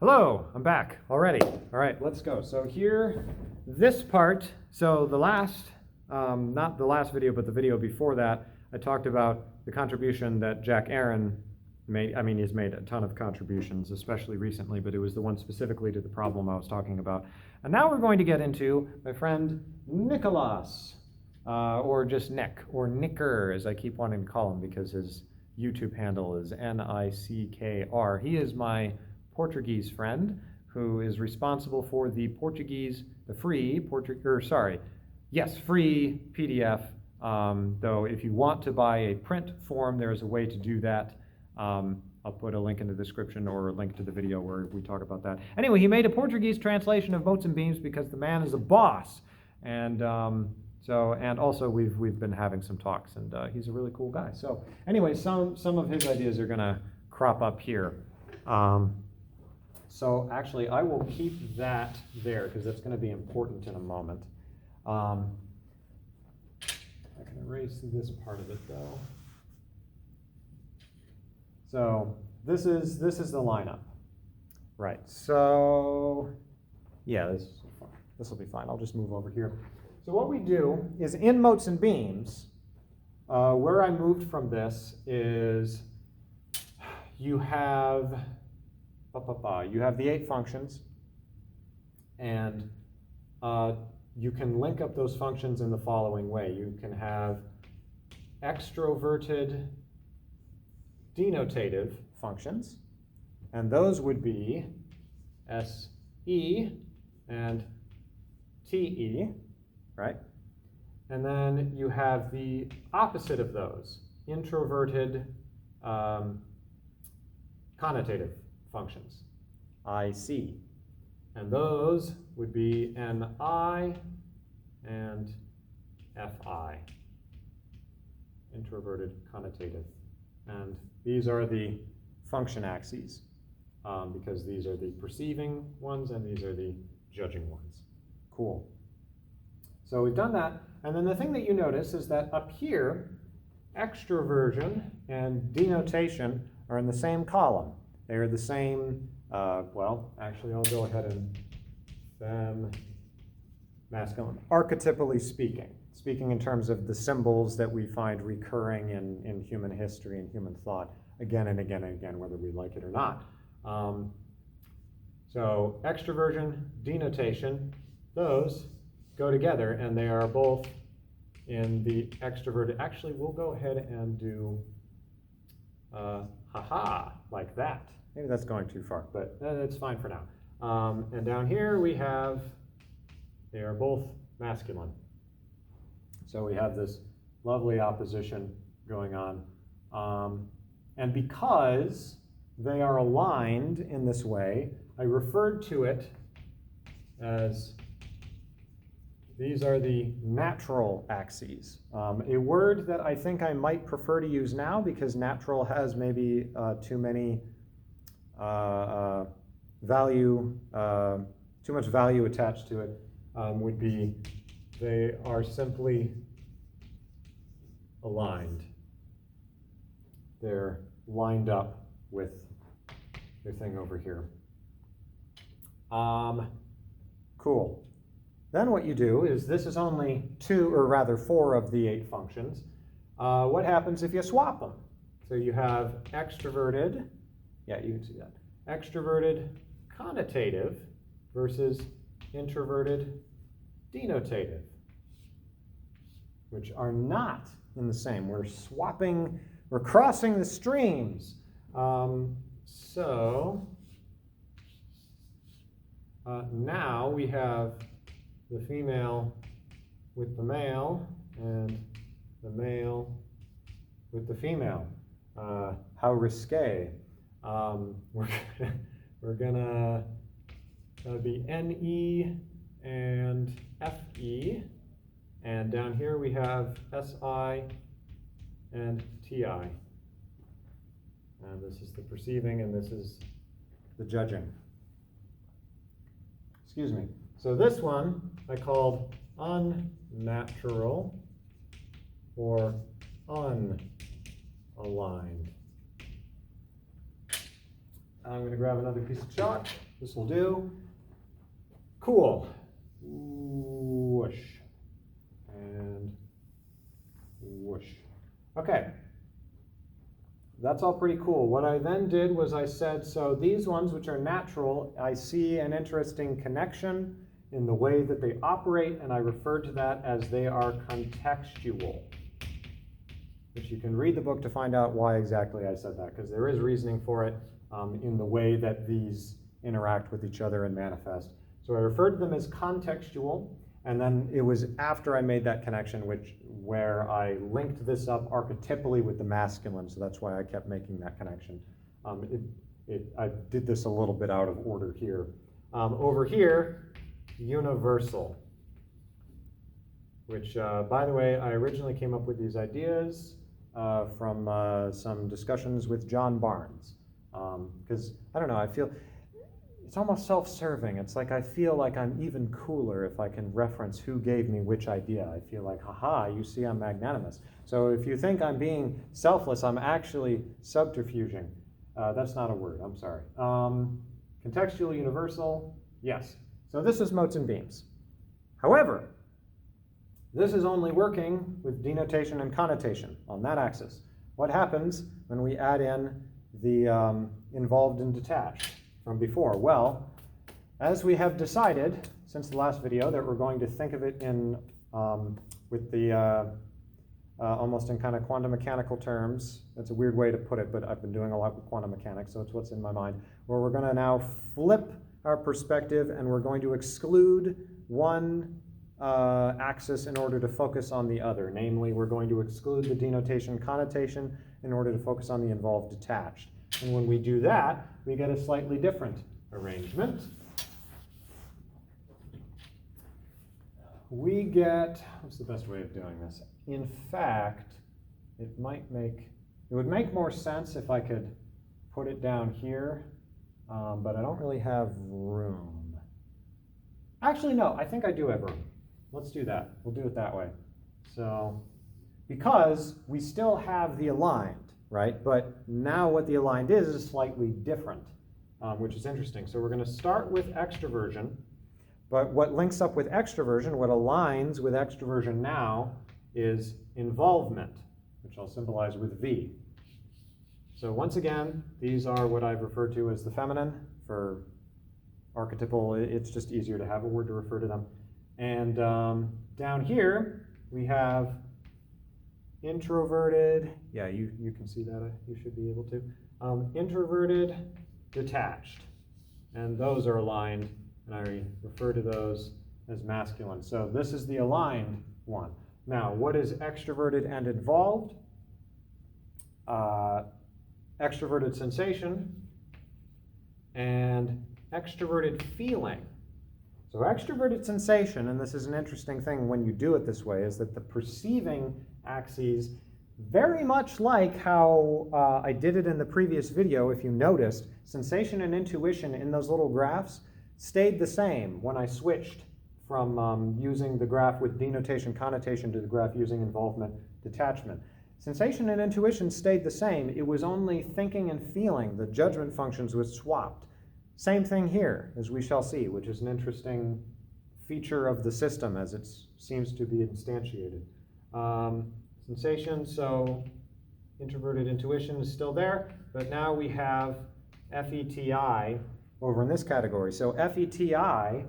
Hello, I'm back already. All right, let's go. So here, this part, so the last, not the last video, but the video before that, I talked about the contribution that Jack Aaron made. I mean, he's made a ton of contributions, especially recently, but it was the one specifically to the problem I was talking about. And now we're going to get into my friend Nicholas, or just Nick, or Nicker, as I keep wanting to call him because his YouTube handle is Nickr. He is my Portuguese friend who is responsible for the free PDF. Though if you want to buy a print form, there's a way to do that. I'll put a link in the description or a link to the video where we talk about that. Anyway, he made a Portuguese translation of Motes and Beams because the man is a boss. And also we've been having some talks, and he's a really cool guy. So anyway, some of his ideas are gonna crop up here. So actually, I will keep that there because that's going to be important in a moment. I can erase this part of it though. So this is the lineup, right? So yeah, this will be fine. I'll just move over here. So what we do is in Motes and Beams, where I moved from this is you have the 8 functions, and you can link up those functions in the following way. You can have extroverted denotative functions, and those would be SE and TE, right? And then you have the opposite of those, introverted connotative functions, IC. And those would be NI and FI, introverted connotative. And these are the function axes, because these are the perceiving ones and these are the judging ones. Cool. So we've done that. And then the thing that you notice is that up here, extroversion and denotation are in the same column. They are the same, well, actually, I'll go ahead and fem, masculine, archetypally speaking in terms of the symbols that we find recurring in human history and human thought again and again and again, whether we like it or not. So extroversion, denotation, those go together, and they are both in the extroverted. Actually, we'll go ahead and do haha, like that. Maybe that's going too far, but that's fine for now. And down here we have, they are both masculine. So we have this lovely opposition going on. And because they are aligned in this way, I referred to it as, these are the natural axes. A word that I think I might prefer to use now because natural has maybe too many too much value attached to it, would be they are simply aligned. They're lined up with their thing over here. Cool. Then what you do is, this is only 2, or rather 4 of the 8 functions. What happens if you swap them? So you have extroverted, yeah, you can see that, extroverted connotative versus introverted denotative, which are not in the same. We're swapping, we're crossing the streams. Now we have the female with the male and the male with the female. How risque. We're gonna be NE and FE, and down here we have SI and TI. And this is the perceiving, and this is the judging. Excuse me. So this one I called unnatural or unaligned. I'm going to grab another piece of chalk. This will do. Cool. Whoosh. And whoosh. Okay. That's all pretty cool. What I then did was I said, so these ones, which are natural, I see an interesting connection in the way that they operate, and I referred to that as they are contextual. Which you can read the book to find out why exactly I said that, because there is reasoning for it in the way that these interact with each other and manifest. So I referred to them as contextual, and then it was after I made that connection where I linked this up archetypally with the masculine, so that's why I kept making that connection. I did this a little bit out of order here. Over here, universal, which, by the way, I originally came up with these ideas from some discussions with John Barnes. Because, I don't know, I feel it's almost self-serving. It's like I feel like I'm even cooler if I can reference who gave me which idea. I feel like, haha, you see I'm magnanimous. So if you think I'm being selfless, I'm actually subterfuging. That's not a word, I'm sorry. Contextual universal, yes. So this is motes and beams. However, this is only working with denotation and connotation on that axis. What happens when we add in the involved and detached from before? Well, as we have decided since the last video that we're going to think of it in with the almost in kind of quantum mechanical terms. That's a weird way to put it, but I've been doing a lot with quantum mechanics, so it's what's in my mind. Where we're going to now flip our perspective and we're going to exclude one axis in order to focus on the other. Namely, we're going to exclude the denotation connotation in order to focus on the involved detached. And when we do that, we get a slightly different arrangement. We get, what's the best way of doing this? In fact, it would make more sense if I could put it down here, but I don't really have room. Actually, no, I think I do have room. Let's do that. We'll do it that way. So, because we still have the aligned, right? But now what the aligned is slightly different, which is interesting. So we're going to start with extroversion. But what links up with extroversion, what aligns with extroversion now, is involvement, which I'll symbolize with V. So once again, these are what I've referred to as the feminine. For archetypal, it's just easier to have a word to refer to them. And down here, we have introverted. Yeah, you can see that. You should be able to. Introverted, detached. And those are aligned, and I refer to those as masculine. So this is the aligned one. Now, what is extroverted and involved? Extroverted sensation and extroverted feeling. So extroverted sensation, and this is an interesting thing when you do it this way, is that the perceiving axes, very much like how I did it in the previous video, if you noticed, sensation and intuition in those little graphs stayed the same when I switched from using the graph with denotation connotation to the graph using involvement detachment. Sensation and intuition stayed the same. It was only thinking and feeling. The judgment functions was swapped. Same thing here, as we shall see, which is an interesting feature of the system as it seems to be instantiated. Sensation, so introverted intuition is still there, but now we have FETI over in this category. So FETI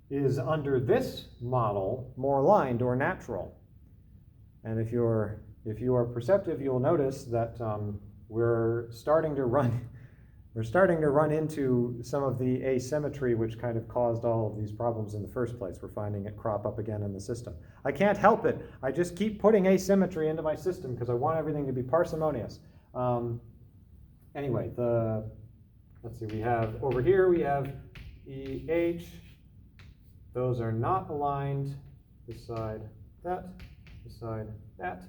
is under this model more aligned or natural. And if you are perceptive, you'll notice that we're starting to run into some of the asymmetry which kind of caused all of these problems in the first place. We're finding it crop up again in the system. I can't help it. I just keep putting asymmetry into my system because I want everything to be parsimonious. Anyway, let's see, we have over here, we have EH. Those are not aligned. This side, that. This side, that.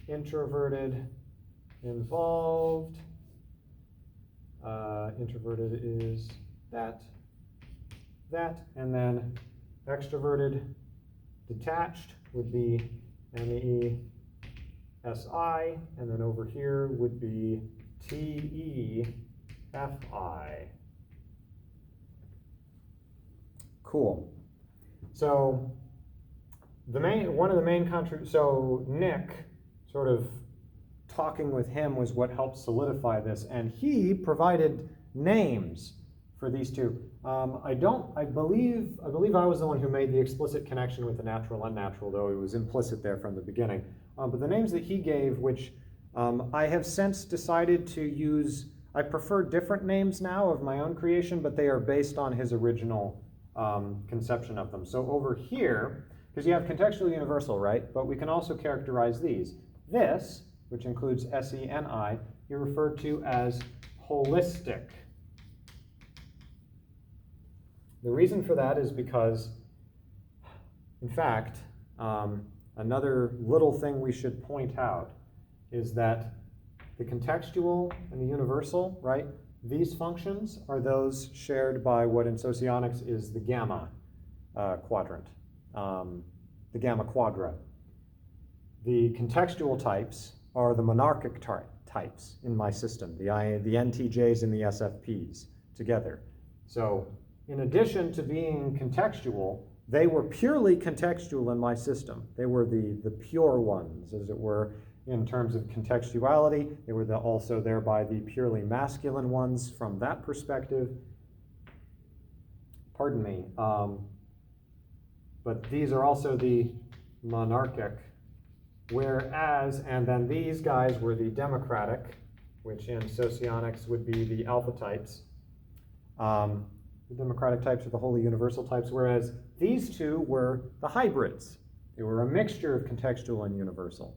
Introverted, involved. Introverted is that, and then extroverted detached would be MEESI, and then over here would be TESI. Fi. Cool. So one of the main so Nick, sort of talking with him was what helped solidify this, and he provided names for these two. I believe I was the one who made the explicit connection with the natural unnatural, though it was implicit there from the beginning. But the names that he gave, which I have since decided to use, I prefer different names now of my own creation, but they are based on his original conception of them. So over here, because you have contextual universal, right? But we can also characterize these. This, which includes SENI, you refer to as holistic. The reason for that is because, in fact, another little thing we should point out is that the contextual and the universal, right? These functions are those shared by what in socionics is the gamma quadrant, the gamma quadra. The contextual types are the monarchic types in my system, the NTJs and the SFPs together. So in addition to being contextual, they were purely contextual in my system. They were the pure ones, as it were, in terms of contextuality. They were also thereby the purely masculine ones from that perspective. Pardon me. But these are also the monarchic, whereas, and then these guys were the democratic, which in socionics would be the alpha types. The democratic types are the wholly universal types, whereas these two were the hybrids. They were a mixture of contextual and universal.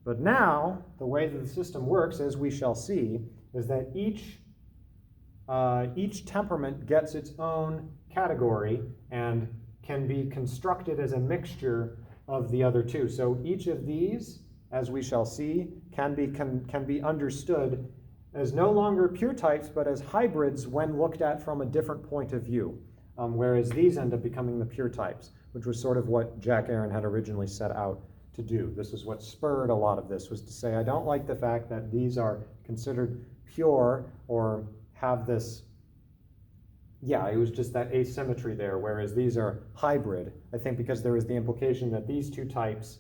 But now, the way that the system works, as we shall see, is that each temperament gets its own category and can be constructed as a mixture of the other two. So each of these, as we shall see, can be understood as no longer pure types, but as hybrids when looked at from a different point of view, whereas these end up becoming the pure types, which was sort of what Jack Aaron had originally set out to do. This is what spurred a lot of this, was to say, I don't like the fact that these are considered pure or have this, it was just that asymmetry there, whereas these are hybrid. I think because there was the implication that these two types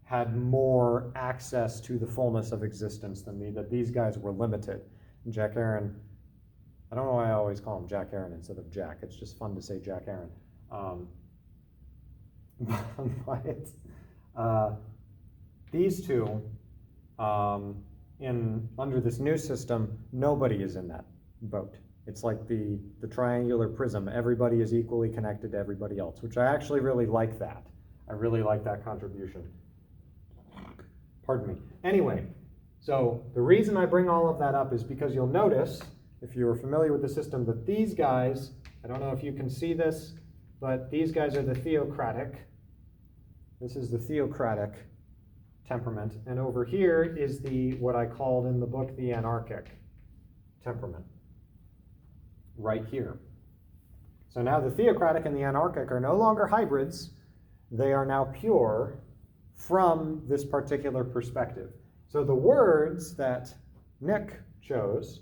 had more access to the fullness of existence than me, that these guys were limited. And Jack Aaron, I don't know why I always call him Jack Aaron instead of Jack. It's just fun to say Jack Aaron. These two, under this new system, nobody is in that boat. It's like the triangular prism. Everybody is equally connected to everybody else, which I actually really like that. I really like that contribution. Pardon me. Anyway, so the reason I bring all of that up is because you'll notice, if you're familiar with the system, that these guys, I don't know if you can see this, but these guys are the theocratic. This is the theocratic temperament. And over here is what I called in the book the anarchic temperament. Right here. So now the theocratic and the anarchic are no longer hybrids. They are now pure from this particular perspective. So the words that Nick chose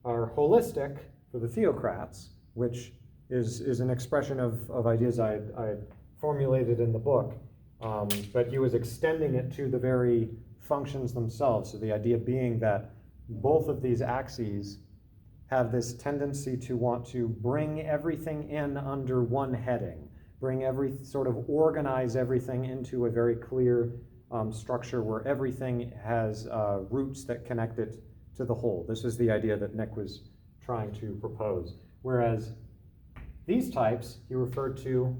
are holistic for the theocrats, which is an expression of ideas I formulated in the book, but he was extending it to the very functions themselves. So the idea being that both of these axes have this tendency to want to bring everything in under one heading, organize everything into a very clear structure where everything has roots that connect it to the whole. This is the idea that Nick was trying to propose. Whereas these types he referred to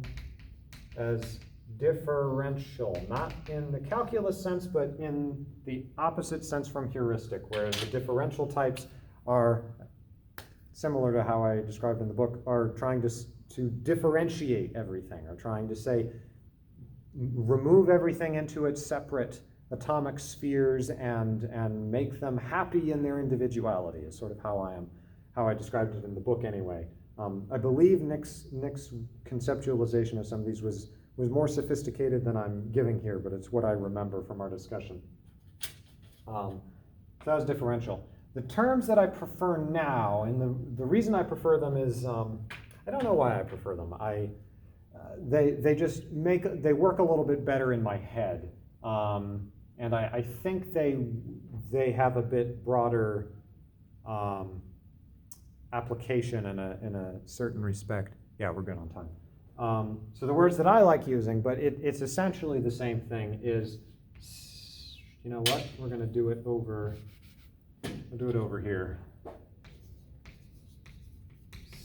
as differential, not in the calculus sense, but in the opposite sense from heuristic, whereas the differential types are, similar to how I described in the book, are trying to differentiate everything, or trying to say, remove everything into its separate atomic spheres and make them happy in their individuality, is sort of how I described it in the book anyway. I believe Nick's conceptualization of some of these was more sophisticated than I'm giving here, but it's what I remember from our discussion. So that was differential. The terms that I prefer now, and the reason I prefer them is, I don't know why I prefer them. They just they work a little bit better in my head. And I think they have a bit broader application in a certain respect. Yeah, we're good on time. So the words that I like using, but it's essentially the same thing, is, you know what, we're going to do it over, we'll do it over here.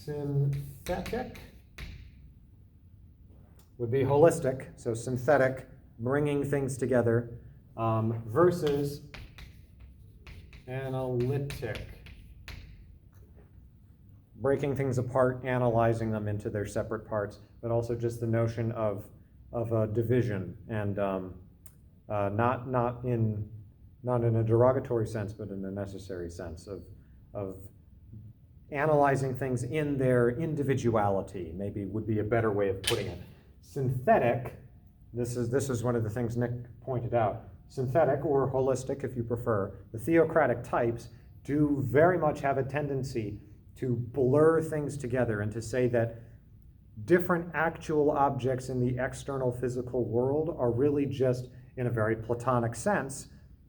Synthetic would be holistic, so synthetic, bringing things together, versus analytic, breaking things apart, analyzing them into their separate parts, but also just the notion of division, and not in a derogatory sense, but in a necessary sense of analyzing things in their individuality, maybe would be a better way of putting it. Synthetic, this is one of the things Nick pointed out. Synthetic, or holistic if you prefer, the theocratic types do very much have a tendency to blur things together and to say that different actual objects in the external physical world are really just, in a very Platonic sense,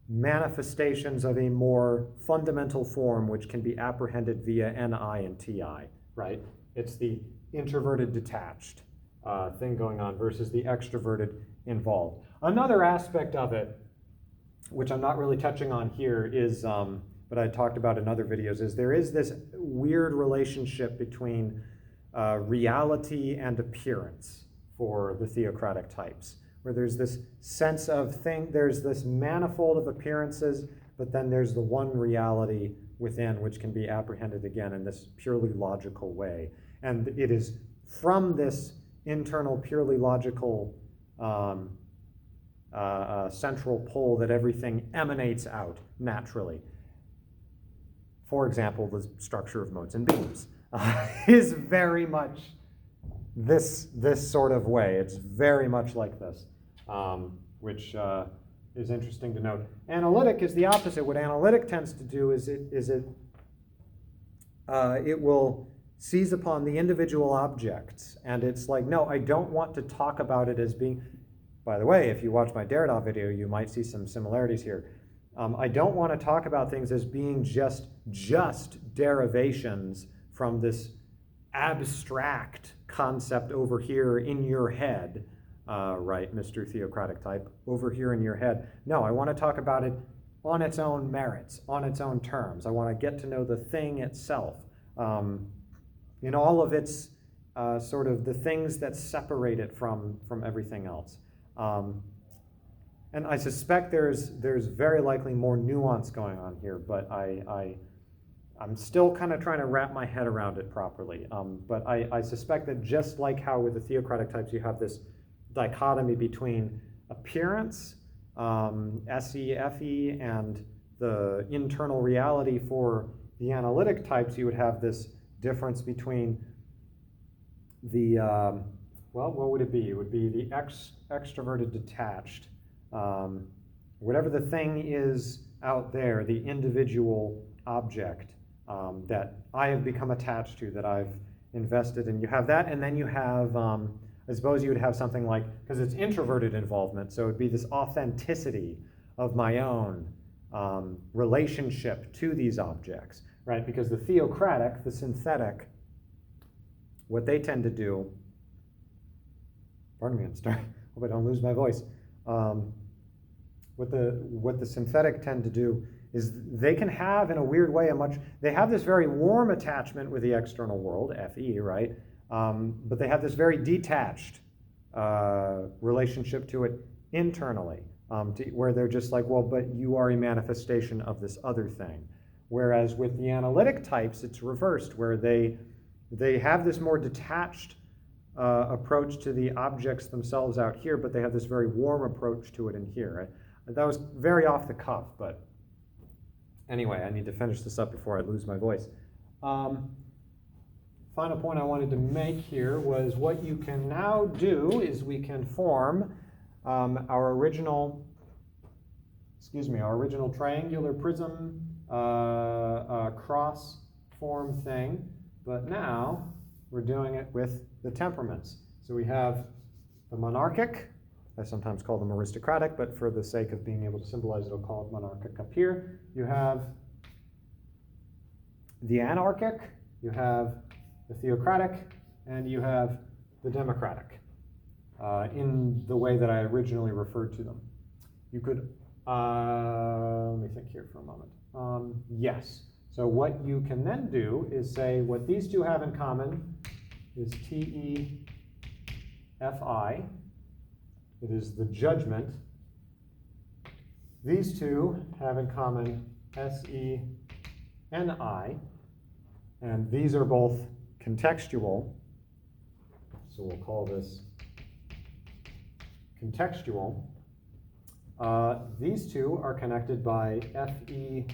manifestations of a more fundamental form which can be apprehended via NI and TI, right? It's the introverted detached thing going on versus the extroverted involved. Another aspect of it, which I'm not really touching on here, is, but I talked about in other videos, is there is this weird relationship between reality and appearance for the theocratic types, where there's this sense of there's this manifold of appearances, but then there's the one reality within which can be apprehended again in this purely logical way. And it is from this internal, purely logical central pole that everything emanates out naturally. For example, the structure of modes and beams is very much this sort of way. It's very much like this, which is interesting to note. Analytic is the opposite. What analytic tends to do is it will seize upon the individual objects, and it's like, no, I don't want to talk about it as being. By the way, if you watch my Derrida video, you might see some similarities here. I don't want to talk about things as being just derivations from this abstract concept over here in your head, right, Mr. Theocratic type, over here in your head. No, I want to talk about it on its own merits, on its own terms. I want to get to know the thing itself, in all of its sort of the things that separate it from everything else. And I suspect there's very likely more nuance going on here, but I'm still kind of trying to wrap my head around it properly. But I suspect that just like how with the theocratic types you have this dichotomy between appearance, SE, and the internal reality for the analytic types, you would have this difference between the, well, what would it be? It would be the extroverted detached. Whatever the thing is out there, the individual object that I have become attached to, that I've invested in. You have that, and then you have, I suppose you would have something like, because it's introverted involvement, so it would be this authenticity of my own relationship to these objects, right? Because the theocratic, the synthetic, what they tend to do, pardon me, hope I don't lose my voice. What the synthetic tend to do is they can have, in a weird way, they have this very warm attachment with the external world, FE, right? But they have this very detached relationship to it internally, where they're just like, well, but you are a manifestation of this other thing. Whereas with the analytic types, it's reversed, where they have this more detached approach to the objects themselves out here, but they have this very warm approach to it in here. That was very off the cuff, but anyway, I need to finish this up before I lose my voice. Final point I wanted to make here was what you can now do is we can form our original triangular prism cross form thing, but now we're doing it with the temperaments. So we have the monarchic. I sometimes call them aristocratic, but for the sake of being able to symbolize it, I'll call it monarchic up here. You have the anarchic, you have the theocratic, and you have the democratic in the way that I originally referred to them. You could, let me think here for a moment. Yes, so what you can then do is say what these two have in common is TEFI. It is the judgment. These two have in common SENI, and these are both contextual. So we'll call this contextual. These two are connected by FETI.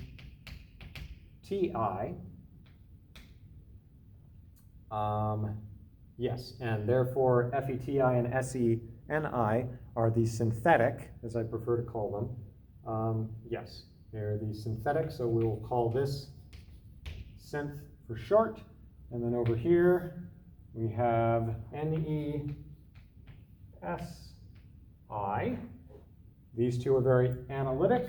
Yes, and therefore FETI and SENI are the synthetic, as I prefer to call them. Yes, they're the synthetic, so we will call this synth for short. And then over here, we have NESI. These two are very analytic.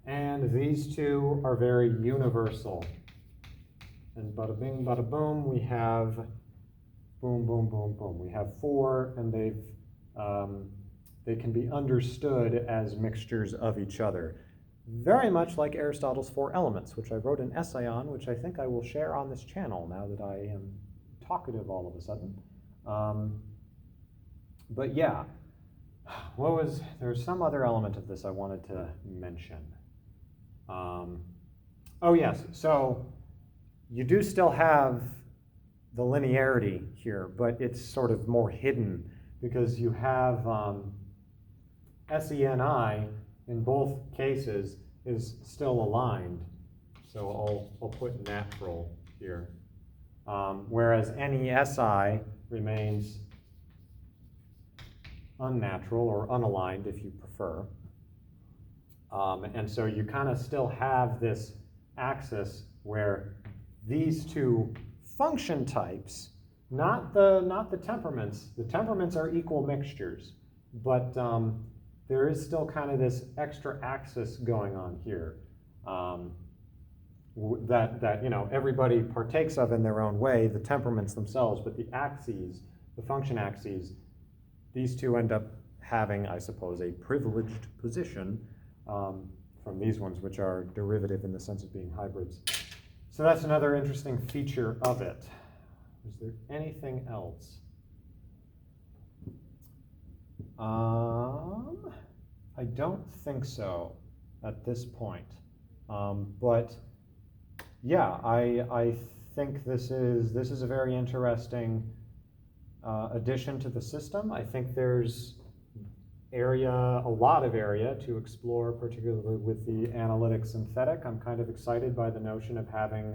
And these two are very universal. And bada bing, bada boom, we have boom, boom, boom, boom. We have four, and they can be understood as mixtures of each other. Very much like Aristotle's four elements, which I wrote an essay on, which I think I will share on this channel now that I am talkative all of a sudden. But yeah, there's some other element of this I wanted to mention. Oh yes, so you do still have the linearity here, but it's sort of more hidden because you have SENI in both cases is still aligned. So I'll put natural here. Whereas NESI remains unnatural or unaligned if you prefer. And so you kind of still have this axis where these two function types, not the temperaments. The temperaments are equal mixtures, but there is still kind of this extra axis going on here that everybody partakes of in their own way, the temperaments themselves, but the axes, the function axes, these two end up having, I suppose, a privileged position from these ones, which are derivative in the sense of being hybrids. So that's another interesting feature of it. Is there anything else? I don't think so at this point. But yeah, I think this is a very interesting addition to the system. I think there's a lot of area to explore, particularly with the analytic synthetic. I'm kind of excited by the notion of having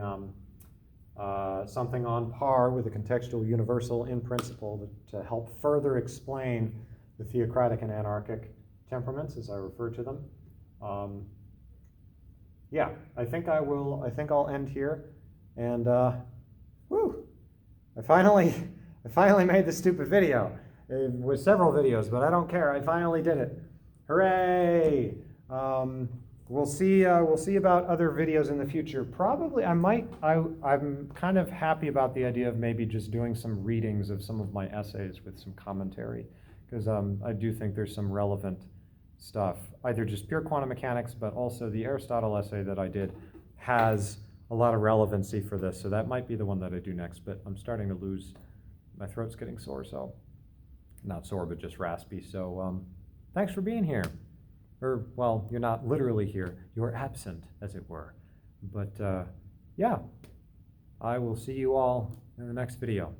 something on par with a contextual universal in principle to help further explain the theocratic and anarchic temperaments, as I refer to them. Yeah, I think I'll end here, and woo! I finally made this stupid video. It was several videos, but I don't care. I finally did it. Hooray! We'll see about other videos in the future. Probably I'm kind of happy about the idea of maybe just doing some readings of some of my essays with some commentary, because I do think there's some relevant stuff, either just pure quantum mechanics, but also the Aristotle essay that I did has a lot of relevancy for this, so that might be the one that I do next, but I'm starting to lose, my throat's getting sore, so, not sore, but just raspy, so thanks for being here. Or, well, you're not literally here, you're absent, as it were. But yeah, I will see you all in the next video.